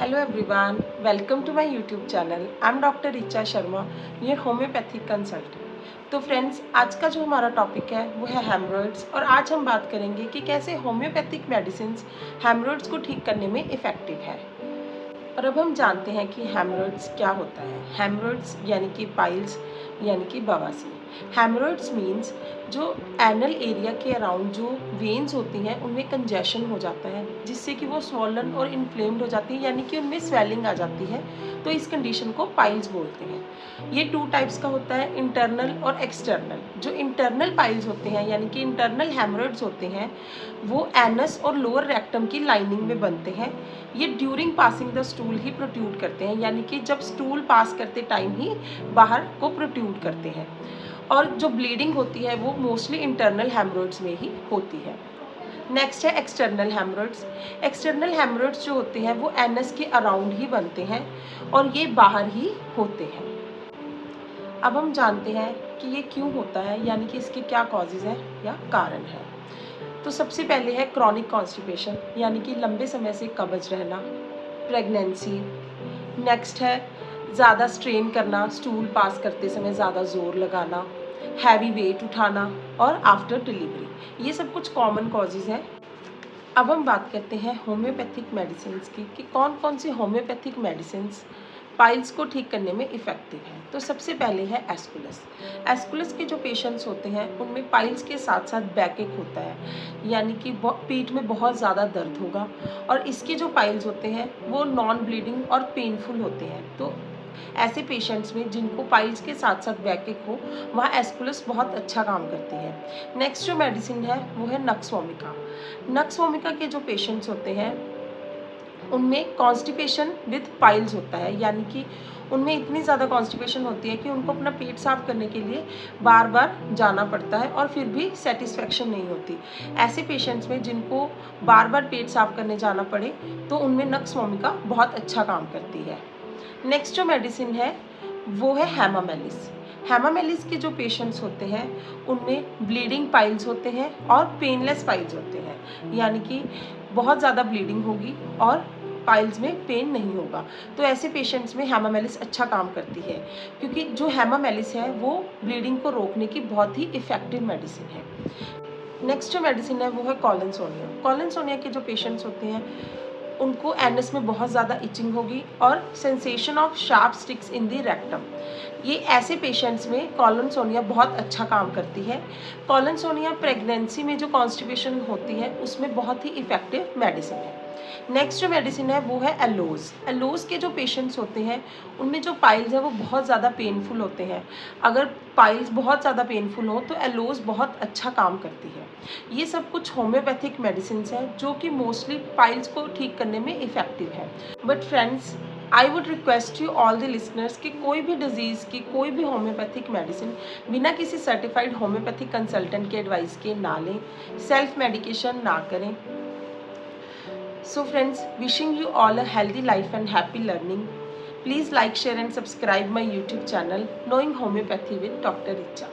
Hello everyone, welcome to my YouTube channel. I'm Dr. Richa Sharma, your homeopathic consultant. तो friends, आज का जो हमारा टॉपिक है वो है हेमरॉइड्स और आज हम बात करेंगे कि कैसे होम्योपैथिक मेडिसिन हेमरॉइड्स को ठीक करने में इफ़ेक्टिव है। और अब हम जानते हैं कि हेमरॉइड्स क्या होता है। हेमरॉइड्स यानी कि पाइल्स यानी कि बवासीर। हेमरॉइड्स मीन्स जो एनल एरिया के अराउंड जो वेन्स होती हैं उनमें कंजेशन हो जाता है, जिससे कि वो स्वॉलन और इन्फ्लेम्ड हो जाती है, यानी कि उनमें स्वेलिंग आ जाती है। तो इस कंडीशन को पाइल्स बोलते हैं। ये टू टाइप्स का होता है, इंटरनल और एक्सटर्नल। जो इंटरनल पाइल्स होते हैं यानी कि इंटरनल हेमरॉइड्स होते हैं वो एनस और लोअर रेक्टम की लाइनिंग में बनते हैं। ये during passing the stool he protrude करते हैं, यानी कि जब स्टूल पास करते टाइम ही बाहर को प्रोट्रूड करते हैं। और जो ब्लीडिंग होती है वो मोस्टली इंटरनल हेमरॉइड्स में ही होती है। नेक्स्ट है एक्सटर्नल हेमरॉइड्स। एक्सटर्नल हेमरॉइड्स जो होते हैं वो एनस के अराउंड ही बनते हैं और ये बाहर ही होते हैं। अब हम जानते हैं कि ये क्यों होता है, यानी कि इसके क्या कॉजेज़ हैं या कारण है। तो सबसे पहले है क्रॉनिक कॉन्स्टिपेशन, यानी कि लंबे समय से कब्ज रहना, प्रेगनेंसी। नेक्स्ट है ज़्यादा स्ट्रेन करना, स्टूल पास करते समय ज़्यादा ज़ोर लगाना, हैवी वेट उठाना और आफ्टर डिलीवरी। ये सब कुछ कॉमन कॉजेज़ हैं। अब हम बात करते हैं होम्योपैथिक मेडिसिन की कि कौन कौन सी होम्योपैथिक मेडिसिन पाइल्स को ठीक करने में इफ़ेक्टिव है। तो सबसे पहले है एस्कुलस। एस्कुलस के जो पेशेंट्स होते हैं उनमें पाइल्स के साथ साथ बैकएक होता है, यानी कि पीठ में बहुत ज़्यादा दर्द होगा। और इसके जो पाइल्स होते हैं वो नॉन ब्लीडिंग और पेनफुल होते हैं। तो ऐसे पेशेंट्स में जिनको पाइल्स के साथ साथ बैकएक हो वहाँ एस्कुलस बहुत अच्छा काम करती है। नेक्स्ट जो मेडिसिन है वो है नक्स वोमिका। नक्स वोमिका के जो पेशेंट्स होते हैं उनमें कॉन्स्टिपेशन विद पाइल्स होता है, यानी कि उनमें इतनी ज़्यादा कॉन्स्टिपेशन होती है कि उनको अपना पेट साफ करने के लिए बार बार जाना पड़ता है और फिर भी सेटिस्फेक्शन नहीं होती। ऐसे पेशेंट्स में जिनको बार बार पेट साफ करने जाना पड़े तो उनमें नक्स वोमिका बहुत अच्छा काम करती है। नेक्स्ट जो मेडिसिन है वो है हेमामेलिस। हेमामेलिस के जो पेशेंट्स होते हैं उनमें ब्लीडिंग पाइल्स होते हैं और पेनलेस पाइल्स होते हैं, यानी कि बहुत ज़्यादा ब्लीडिंग होगी और पाइल्स में पेन नहीं होगा। तो ऐसे पेशेंट्स में हेमामेलिस अच्छा काम करती है, क्योंकि जो हेमामेलिस है वो ब्लीडिंग को रोकने की बहुत ही इफ़ेक्टिव मेडिसिन है। नेक्स्ट जो मेडिसिन है वो है कॉलिनसोनिया। कॉलिनसोनिया के जो पेशेंट्स होते हैं उनको एनस में बहुत ज़्यादा इचिंग होगी और sensation of sharp sticks in the rectum. ये ऐसे पेशेंट्स में कॉलिनसोनिया बहुत अच्छा काम करती है। कॉलिनसोनिया प्रेगनेंसी में जो कॉन्स्टिपेशन होती है उसमें बहुत ही इफ़ेक्टिव मेडिसिन है। नेक्स्ट जो मेडिसिन है वो है एलोज। एलोज के जो पेशेंट्स होते हैं उनमें जो पाइल्स है वो बहुत ज़्यादा पेनफुल होते हैं। अगर पाइल्स बहुत ज़्यादा पेनफुल हो तो एलोज बहुत अच्छा काम करती है। ये सब कुछ होम्योपैथिक मेडिसिन है जो कि मोस्टली पाइल्स को ठीक करने में इफ़ेक्टिव है। But friends, I would request you all the listeners कि कोई भी डिजीज़ की कोई भी होम्योपैथिक मेडिसिन बिना किसी सर्टिफाइड होम्योपैथिक कंसल्टेंट के एडवाइस के ना लें, सेल्फ मेडिकेशन ना करें। So friends, wishing you all a healthy life and happy learning. Please like, share and subscribe my YouTube channel Knowing Homeopathy with Dr. Richa.